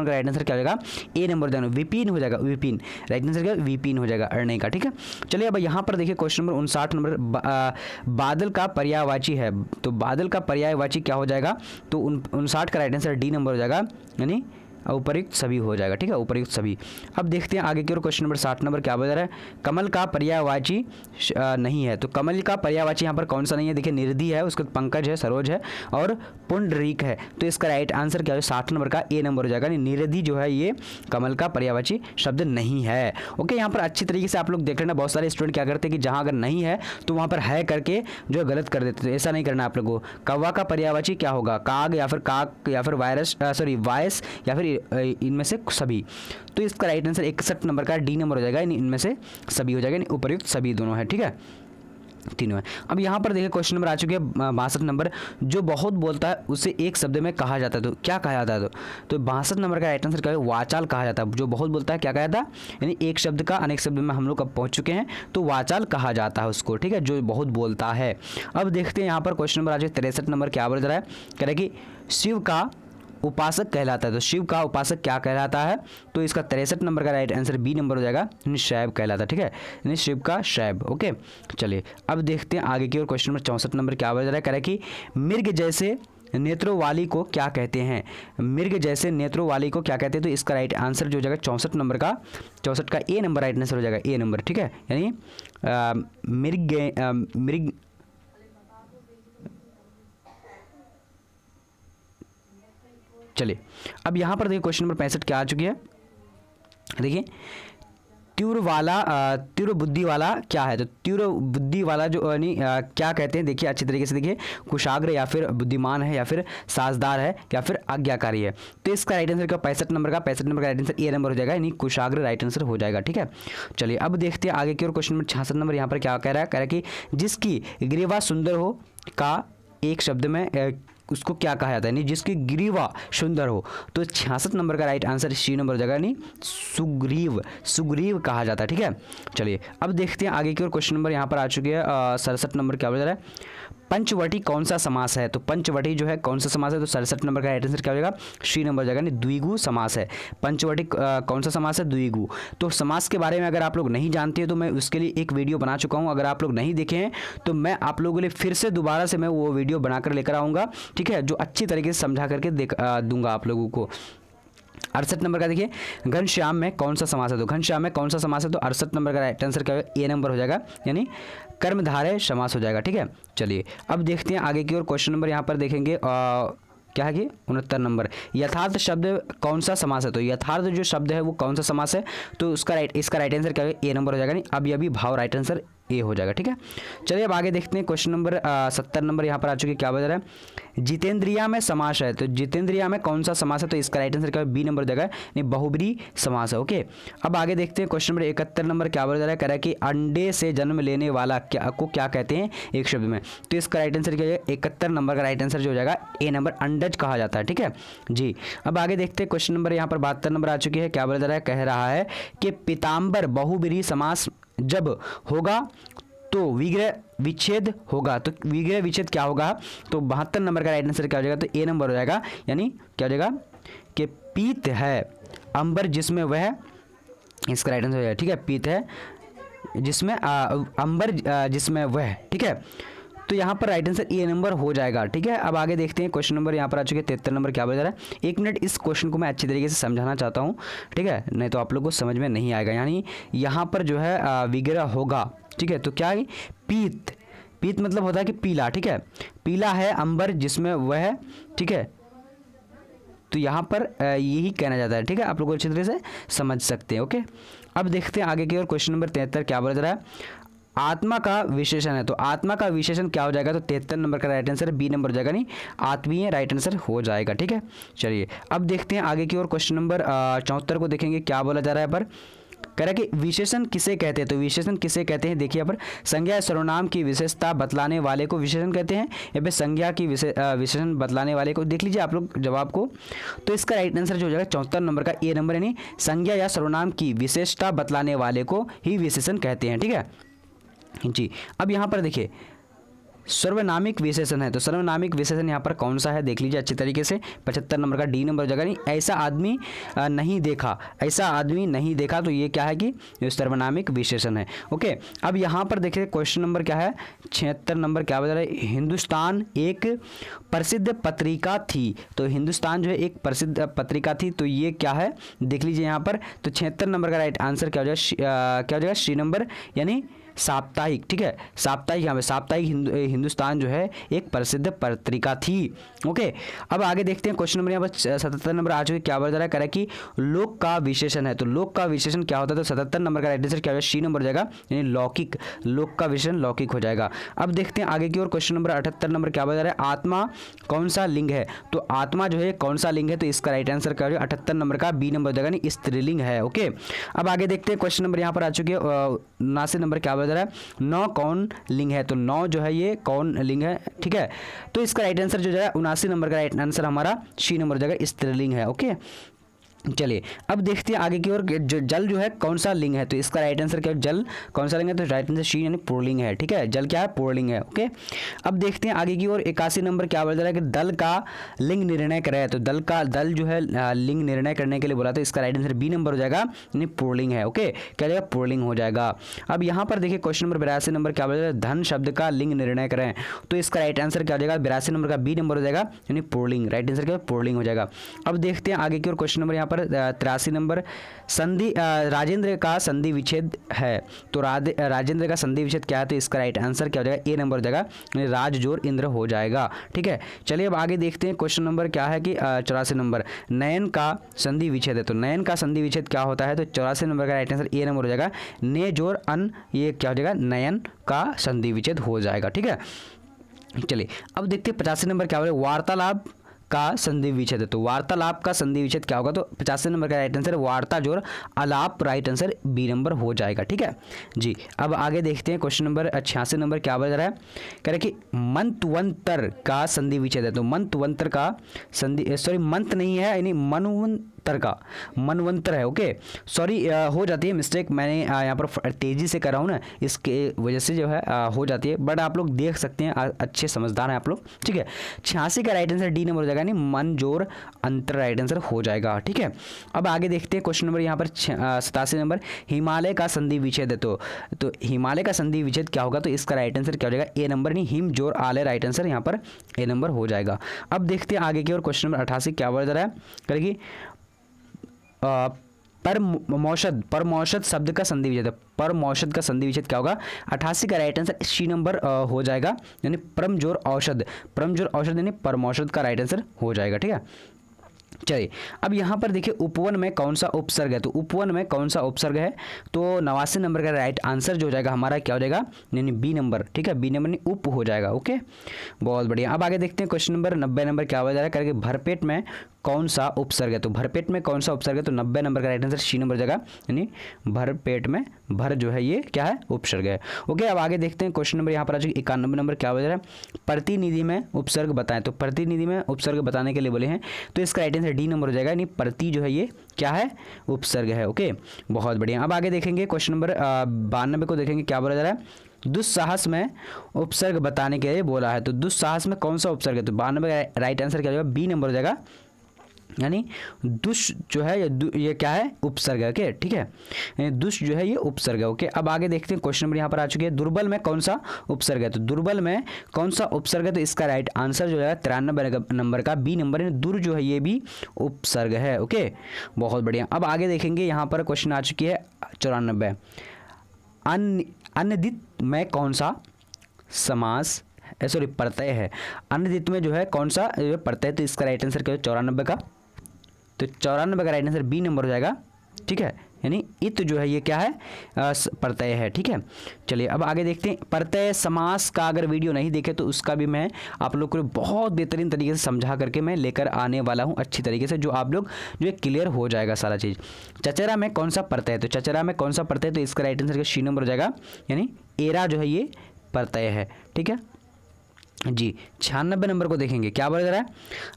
राइट आंसर क्या हो जाएगा, ए नंबर हो जाएगा, विपिन हो जाएगा, विपिन, राइट आंसर क्या, विपिन हो जाएगा अरण्य का। ठीक है, चलिए अब यहाँ पर देखिए क्वेश्चन नंबर 59 नंबर, बादल का पर्यायवाची है। तो बादल का पर्यायवाची क्या हो जाएगा, तो 59 का राइट आंसर डी नंबर हो जाएगा, यानी उपयुक्त सभी हो जाएगा। ठीक है, उपयुक्त सभी। अब देखते हैं आगे की ओर। क्वेश्चन नंबर 60 नंबर क्या बता रहा है, कमल का पर्यायवाची नहीं है। तो कमल का पर्यायवाची यहाँ पर कौन सा नहीं है, देखिए निरधि है, उसके बाद पंकज है, सरोज है और पुंडरीक है। तो इसका राइट आंसर क्या है, 60 नंबर का ए नंबर हो जाएगा, निरधि जो है ये कमल का पर्यायवाची शब्द नहीं है। ओके, यहाँ पर अच्छी तरीके से आप लोग देख लेना, बहुत सारे स्टूडेंट क्या करते हैं कि जहाँ अगर नहीं है तो वहाँ पर है करके जो है गलत कर देते, तो ऐसा नहीं करना आप लोगों को। कौवा का पर्यायवाची क्या होगा, काग या फिर काक या फिर वायरस वायस या फिर इनमें से सभी। तो इसका राइट आंसर 61 नंबर का डी नंबर हो जाएगा, इनमें से सभी हो जाएगा, उपयुक्त सभी दोनों है। ठीक है, तीनों है। अब यहाँ पर देखिए क्वेश्चन नंबर आ चुके हैं 62 नंबर, जो बहुत बोलता है उसे एक शब्द में कहा जाता है। तो क्या कहा जाता है, तो 62 नंबर का राइट आंसर क्या है, वाचाल कहा जाता है। जो बहुत बोलता है क्या कहा जाता है, यानी एक शब्द का अनेक शब्द में हम लोग अब पहुँच चुके हैं, तो वाचाल कहा जाता है उसको। ठीक है, जो बहुत बोलता है। अब देखते हैं यहाँ पर क्वेश्चन नंबर आ चुके 63 नंबर क्या बोल रहा है, कह रहा है कि शिव का उपासक कहलाता है। तो शिव का उपासक क्या कहलाता है, तो इसका 63 नंबर का राइट आंसर बी नंबर हो जाएगा, यानी शैव कहलाता है। ठीक है, यानी शिव का शैव। ओके, चलिए अब देखते हैं आगे की ओर। क्वेश्चन नंबर 64 नंबर क्या बोल रहा है, कह रहा है कि मृग जैसे नेत्रों वाली को क्या कहते हैं। मृग जैसे नेत्रों वाली को क्या कहते हैं, तो इसका राइट आंसर जो हो जाएगा 64 नंबर का, 64 का ए नंबर राइट आंसर हो जाएगा, ए नंबर। ठीक है, यानी मृग चलिए अब यहाँ पर देखिए क्वेश्चन नंबर 65 क्या आ चुकी है, देखिए तीव्र बुद्धि वाला क्या है। तो तीव्र बुद्धि वाला जो यानी क्या कहते हैं, देखिए अच्छी तरीके से देखिए, कुशाग्र या फिर बुद्धिमान है या फिर साजदार है या फिर आज्ञाकारी है। तो इसका राइट आंसर क्या, 65 नंबर का राइट आंसर ए नंबर हो जाएगा, यानी कुशाग्र राइट आंसर हो जाएगा। ठीक है, चलिए अब देखते हैं आगे की ओर। क्वेश्चन नंबर 66 नंबर यहाँ पर क्या कह रहा है, कह रहा है कि जिसकी ग्रीवा सुंदर हो का एक शब्द में उसको क्या कहा जाता है, यानी जिसकी ग्रीवा सुंदर हो। तो 66 नंबर का राइट आंसर सी नंबर हो जाएगा, यानी सुग्रीव कहा जाता है। ठीक है, चलिए अब देखते हैं आगे की ओर। क्वेश्चन नंबर यहाँ पर आ चुकी है 67 नंबर क्या हो जा रहा है, पंचवटी कौन सा समास है। तो पंचवटी जो है कौन सा समास है, तो 67 नंबर का राइट आंसर क्या हो जाएगा, सी नंबर हो जाएगा, यानी द्विगु समास है। पंचवटी कौन सा समास है, द्विगु। तो समास के बारे में अगर आप लोग नहीं जानते हैं तो मैं उसके लिए एक वीडियो बना चुका हूं, अगर आप लोग नहीं देखे हैं तो मैं आप लोगों के लिए फिर से दोबारा से मैं वो वीडियो बनाकर लेकर आऊँगा। ठीक है, जो अच्छी तरीके से समझा करके दूंगा आप लोगों को। 68 नंबर का देखिए, घनश्याम में कौन सा समास है। तो घनश्याम में कौन सा समास है, तो 68 नंबर का राइट आंसर क्या है, ए नंबर हो जाएगा, यानी कर्मधारय समास हो जाएगा। ठीक है, चलिए अब देखते हैं आगे की ओर। क्वेश्चन नंबर यहाँ पर देखेंगे क्या है कि 69 नंबर, यथार्थ शब्द कौन सा समास है। तो यथार्थ जो शब्द है वो कौन सा समास है, तो इसका राइट आंसर क्या है, ए नंबर हो जाएगा, नहीं अभी भाव राइट आंसर ए हो जाएगा। ठीक है, चलिए अब आगे देखते हैं। क्वेश्चन नंबर 70 नंबर यहाँ पर आ चुकी, क्या बता रहा है, जितेंद्रिया में समास है। तो जितेंद्रिया में कौन सा समास है, तो इसका राइट आंसर क्या है, बी नंबर हो जाएगा, यानी बहुब्री समास है। ओके, अब आगे देखते हैं। क्वेश्चन नंबर 71 नंबर क्या बता रहा है, कह रहा है कि अंडे से जन्म लेने वाला को क्या कहते हैं एक शब्द में। तो इसका राइट आंसर क्या है, 71 नंबर का राइट आंसर जो हो जाएगा, ए नंबर अंडज कहा जाता है। ठीक है जी, अब आगे देखते हैं। क्वेश्चन नंबर यहाँ पर 72 नंबर आ चुकी है, क्या बता रहा है, कह रहा है कि पीताम्बर बहुब्री समास जब होगा तो विग्रह विच्छेद होगा। तो विग्रह विच्छेद क्या होगा, तो 72 नंबर का राइट आंसर क्या हो जाएगा, तो ए नंबर हो जाएगा। यानी क्या हो जाएगा कि पीत है अंबर जिसमें वह, इसका राइट आंसर हो जाएगा। ठीक है, पीत है जिसमें अंबर जिसमें वह। ठीक है, तो यहाँ पर राइट आंसर ए नंबर हो जाएगा। ठीक है, अब आगे देखते हैं क्वेश्चन नंबर यहाँ पर आ चुके हैं 73 नंबर क्या बता रहा है। एक मिनट इस क्वेश्चन को मैं अच्छी तरीके से समझाना चाहता हूँ, ठीक है, नहीं तो आप लोग को समझ में नहीं आएगा। यानी यहाँ पर जो है विग्रह होगा। ठीक है, तो क्या है, पीत, पीत मतलब होता है कि पीला। ठीक है, पीला है अंबर जिसमें वह। ठीक है, तो यहाँ पर यही कहना जाता है। ठीक है, आप लोग अच्छी तरह से समझ सकते हैं। ओके, अब देखते हैं आगे की ओर। क्वेश्चन नंबर 73 क्या बोल रहा है, आत्मा का विशेषण है। तो आत्मा का विशेषण क्या हो जाएगा, तो 73 नंबर का राइट आंसर बी नंबर हो जाएगा, नहीं आत्मीय राइट आंसर हो जाएगा। ठीक है, चलिए अब देखते हैं आगे की ओर। क्वेश्चन नंबर 74 को देखेंगे, क्या बोला जा रहा है। पर कह रहा है कि विशेषण किसे कहते हैं। तो विशेषण किसे कहते हैं, देखिए यहाँ पर संज्ञा सर्वनाम की विशेषता बतलाने वाले को विशेषण कहते हैं, या फिर संज्ञा की विशेषण बतलाने वाले को। देख लीजिए आप लोग जवाब को, तो इसका राइट आंसर जो हो जाएगा 74 नंबर का ए नंबर, यानी संज्ञा या सर्वनाम की विशेषता बतलाने वाले को ही विशेषण कहते हैं। ठीक है जी, अब यहाँ पर देखिए सर्वनामिक विशेषण है। तो सर्वनामिक विशेषण यहाँ पर कौन सा है, देख लीजिए अच्छी तरीके से। 75 नंबर का डी नंबर हो जाएगा, नहीं ऐसा आदमी नहीं देखा, ऐसा आदमी नहीं देखा। तो ये क्या है कि ये सर्वनामिक विशेषण है। ओके, अब यहाँ पर देखिए क्वेश्चन नंबर क्या है 76 नंबर क्या बता रहा है, हिंदुस्तान एक प्रसिद्ध पत्रिका थी। तो हिंदुस्तान जो है एक प्रसिद्ध पत्रिका थी, तो ये क्या है देख लीजिए यहाँ पर। तो 76 नंबर का राइट आंसर क्या हो जाएगा सी नंबर, यानी साप्ताहिक। ठीक है, साप्ताहिक, यहाँ पे साप्ताहिक हिंदुस्तान जो है एक प्रसिद्ध पत्रिका थी। ओके, अब आगे देखते हैं क्वेश्चन नंबर यहाँ पर 77 नंबर आ चुके, क्या बता रहा है, कह रहा है कि लोक का विशेषण है। तो लोक का विशेषण क्या होता है, तो 77 नंबर का राइट आंसर क्या हो जाएगा, सी नंबर हो जाएगा, यानी लौकिक। लोक का विशेषण लौकिक हो जाएगा। अब देखते हैं आगे की ओर। क्वेश्चन नंबर 78 नंबर क्या बता रहा है, आत्मा कौन सा लिंग है। तो आत्मा जो है कौन सा लिंग है, तो इसका राइट आंसर क्या हो जाएगा 78 नंबर का बी नंबर हो जाएगा, यानी स्त्रीलिंग है। ओके, अब आगे देखते हैं क्वेश्चन नंबर यहाँ पर आ चुके हैं 79 नंबर क्या बता रहा है, नौ कौन लिंग है। तो नौ जो है ये कौन लिंग है। ठीक है, तो इसका राइट आंसर जो है 79 नंबर का राइट आंसर हमारा सी नंबर हो जाएगा, स्त्रीलिंग है। ओके, चलिए अब देखते हैं आगे की ओर। जल जो है कौन सा लिंग है, तो इसका राइट आंसर क्या है, जल कौन सा लिंग है, तो राइट आंसर सी यानी पुल्लिंग है। ठीक है, जल क्या है, पुल्लिंग है। ओके, अब देखते हैं आगे की ओर। 81 नंबर क्या बोल रहा है कि दल का लिंग निर्णय करे। तो दल जो है लिंग निर्णय करने के लिए बोला, तो इसका राइट आंसर बी नंबर हो जाएगा, यानी पुल्लिंग है। ओके, क्या जाएगा, पुल्लिंग हो जाएगा। अब यहाँ पर देखिए क्वेश्चन नंबर 82 नंबर क्या बोल रहा है, धन शब्द का लिंग निर्णय करें। तो इसका राइट आंसर क्या हो जाएगा, 82 नंबर का बी नंबर हो जाएगा, यानी पुल्लिंग। राइट आंसर क्या, पुल्लिंग हो जाएगा। अब देखते हैं आगे की ओर। क्वेश्चन नंबर यहाँ पर 83 नंबर, संधि राजेंद्र का संधि विच्छेद है। तो राजेंद्र का संधि विच्छेद क्या है, तो इसका राइट आंसर क्या हो जाएगा, ए नंबर हो जाएगा, यानी राज जोर इंद्र हो जाएगा। ठीक है, चलिए अब आगे देखते हैं। क्वेश्चन नंबर क्या है कि 84 नंबर, नयन का संधि विच्छेद है। तो नयन का संधि विच्छेद क्या होता है, तो 84 नंबर का राइट आंसर ए नंबर हो जाएगा, ने जोर अन, ये क्या हो जाएगा, नयन का संधि विच्छेद हो जाएगा। ठीक है, चलिए अब देखते हैं 85 नंबर क्या हो रहा है, वार्तालाप का संधि विच्छेद है। तो वार्तालाप का संधि विच्छेद क्या होगा, तो 85 नंबर का राइट आंसर वार्ता जोर अलाप, राइट आंसर बी नंबर हो जाएगा। ठीक है जी, अब आगे देखते हैं क्वेश्चन नंबर 86 नंबर क्या बता रहा है, कह रहे कि मंतवंतर का संधि विच्छेद है। तो मंतवंतर का संधि, सॉरी मंत नहीं है, यानी मनवंतर का, मनवंतर है। ओके, सॉरी हो जाती है मिस्टेक, मैंने यहाँ पर तेजी से कर रहा हूँ ना, इसके वजह से जो है हो जाती है, बट आप लोग देख सकते हैं, अच्छे समझदार हैं आप लोग। ठीक है, 86 का राइट आंसर डी नंबर हो जाएगा, यानी मन जोर अंतर राइट आंसर हो जाएगा। ठीक है, अब आगे देखते हैं क्वेश्चन नंबर यहाँ पर 87 नंबर, हिमालय का संधि विच्छेद है। तो हिमालय का संधि विच्छेद क्या होगा, तो इसका राइट आंसर क्या हो जाएगा, ए नंबर, नहीं हिम जोर आलय, राइट आंसर यहाँ पर ए नंबर हो जाएगा। अब देखते हैं आगे की ओर। क्वेश्चन नंबर 88 क्या बोला जा रहा है, करेगी परमौषध शब्द का संधि विच्छेद है। परमौषध का संधि विच्छेद क्या होगा, 88 का राइट आंसर सी नंबर हो जाएगा, यानी परम जोर औषध, परम जोर औषध यानी परमौषध का राइट आंसर हो जाएगा। ठीक है, चलिए अब यहाँ पर देखिए उपवन में कौन सा उपसर्ग है। तो उपवन में कौन सा उपसर्ग है, तो 89 नंबर का राइट आंसर जो हो जाएगा हमारा क्या हो जाएगा, यानी बी नंबर। ठीक है, बी नंबर नहीं उप हो जाएगा। ओके, बहुत बढ़िया। अब आगे देखते हैं क्वेश्चन नंबर 90 नंबर क्या हो जा रहा है, करके भरपेट में कौन सा उपसर्ग है। तो भरपेट में कौन सा उपसर्ग है, तो 90 नंबर का राइट आंसर सी नंबर हो जाएगा, यानी भरपेट में भर जो है ये क्या है, उपसर्ग है। ओके, अब आगे देखते हैं क्वेश्चन नंबर यहाँ पर आ चुके 91 नंबर क्या हो जा रहा है, प्रतिनिधि में उपसर्ग बताएं। तो प्रतिनिधि में उपसर्ग बताने के लिए बोले हैं, तो इसका राइट आंसर डी नंबर हो जाएगा, यानी प्रति जो है ये क्या है, उपसर्ग है। ओके, बहुत बढ़िया। अब आगे देखेंगे क्वेश्चन नंबर 92 को देखेंगे, क्या बोला जा रहा है, दुस्साहस में उपसर्ग बताने के लिए बोला है। तो दुस्साहस में कौन सा उपसर्ग है? तो 92 का राइट आंसर क्या हो जाएगा? बी नंबर हो जाएगा, यानी दुष जो है ये क्या है? उपसर्ग है। ओके, ठीक है, यानी दुष जो है ये उपसर्ग है। ओके, अब आगे देखते हैं क्वेश्चन नंबर यहाँ पर आ चुके हैं, दुर्बल में कौन सा उपसर्ग है? तो दुर्बल में कौन सा उपसर्ग है? तो इसका राइट आंसर जो है 93 नंबर का बी नंबर, यानी दुर जो है ये भी उपसर्ग है। ओके, बहुत बढ़िया। अब आगे देखेंगे यहाँ पर क्वेश्चन आ चुकी है 94, अन्यदित में कौन सा समास सॉरी प्रत्यय है? अन्यदित में जो है कौन सा प्रत्यय? तो इसका राइट आंसर क्या है? 94 का। तो 94 का राइट आंसर बी नंबर हो जाएगा। ठीक है, यानी इत जो है ये क्या है? प्रत्यय है। ठीक है, चलिए अब आगे देखते हैं। प्रत्यय समास का अगर वीडियो नहीं देखे तो उसका भी मैं आप लोग को बहुत बेहतरीन तरीके से समझा करके मैं लेकर आने वाला हूँ अच्छी तरीके से, जो आप लोग जो है क्लियर हो जाएगा सारा चीज़। चचेरा में कौन सा प्रत्यय? तो चचेरा में कौन सा प्रत्यय? तो इसका राइट आंसर सी नंबर हो जाएगा, यानी एरा जो है ये प्रत्यय है। ठीक है जी, 96 नंबर को देखेंगे, क्या बोला जा रहा है?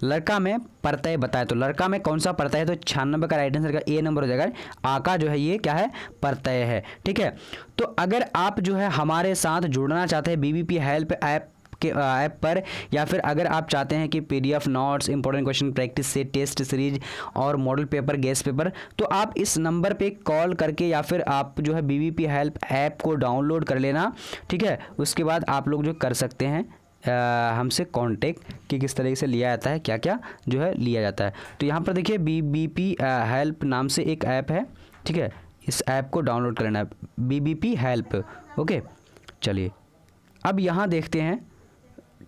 लड़का में प्रत्यय बताए। तो लड़का में कौन सा प्रत्यय है? तो 96 का राइट आंसर का ए नंबर हो जाएगा, आका जो है ये क्या है? प्रत्यय है। ठीक है, तो अगर आप जो है हमारे साथ जुड़ना चाहते हैं बीबीपी हेल्प ऐप के ऐप पर, या फिर अगर आप चाहते हैं कि PDF notes, important question practice से, टेस्ट सीरीज और मॉडल पेपर, गेस्ट पेपर, तो आप इस नंबर पे कॉल करके या फिर आप जो है बीबीपी हेल्प ऐप को डाउनलोड कर लेना। ठीक है, उसके बाद आप लोग जो कर सकते हैं हमसे कांटेक्ट कि किस तरीके से लिया जाता है, क्या क्या जो है लिया जाता है। तो यहाँ पर देखिए बीबीपी हेल्प नाम से एक ऐप है। ठीक है, इस ऐप को डाउनलोड करना है, बीबीपी हेल्प। ओके, चलिए अब यहाँ देखते हैं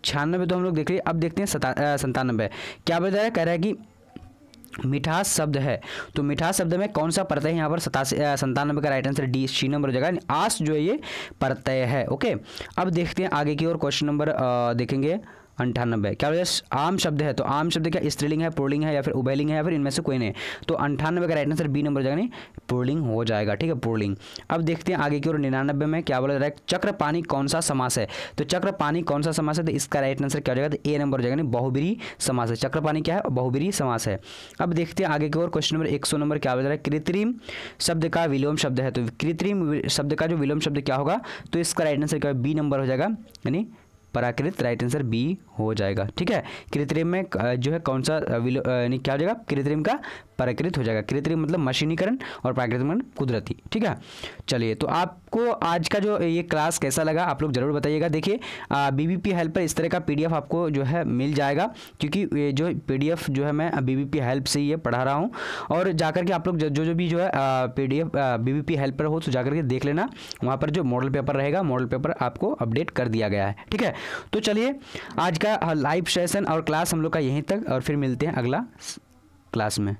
96 तो हम लोग देख लिए, अब देखते हैं 97। क्या बता रहा है? कह रहा है कि मिठास शब्द है। तो मिठास शब्द में कौन सा प्रत्यय है? यहाँ पर 97 का right answer D C number हो जाएगा, आस जो है ये प्रत्यय है। ओके, अब देखते हैं आगे की ओर, क्वेश्चन नंबर देखेंगे 98। क्या बोला? आम शब्द है। तो आम शब्द क्या स्त्रीलिंग है, पुल्लिंग है, या फिर उभयलिंग है, या फिर इनमें से कोई नहीं? तो 98 का राइट आंसर बी नंबर हो जाएगा, नहीं पुल्लिंग हो जाएगा। ठीक है, पुल्लिंग। अब देखते हैं आगे की ओर 99 में क्या बोला जा रहा है? चक्रपाणी कौन सा समास है? तो चक्रपाणी कौन सा समास है? तो इसका राइट आंसर क्या हो जाएगा? तो ए नंबर हो जाएगा, नहीं बहुब्रीहि समास है। चक्रपाणी क्या है? बहुब्रीहि समास है। अब देखते हैं आगे की ओर क्वेश्चन नंबर 100 नंबर, क्या बोला जा रहा है? कृत्रिम शब्द का विलोम शब्द है। तो कृत्रिम शब्द का जो विलोम शब्द क्या होगा? तो इसका राइट आंसर क्या है? बी नंबर हो जाएगा, यानी प्राकृत, राइट आंसर बी हो जाएगा। ठीक है, कृत्रिम में जो है कौन सा यानी क्या हो जाएगा? कृत्रिम का प्राकृत हो जाएगा। कृत्रिम मतलब मशीनीकरण और प्राकृतिक मतलब कुदरती। ठीक है, चलिए तो आपको आज का जो ये क्लास कैसा लगा आप लोग जरूर बताइएगा। देखिए बीबीपी हेल्प पर इस तरह का पीडीएफ आपको जो है मिल जाएगा, क्योंकि ये जो पीडीएफ जो है मैं बीबीपी हेल्प से ये पढ़ा रहा हूँ। और जाकर के आप लोग जो भी जो है पीडीएफ बीबीपी हेल्प पर हो तो जाकर के देख लेना, वहाँ पर जो मॉडल पेपर रहेगा, मॉडल पेपर आपको अपडेट कर दिया गया है। ठीक है, तो चलिए आज का लाइव सेशन और क्लास हम लोग का यहीं तक, और फिर मिलते हैं अगला क्लास में।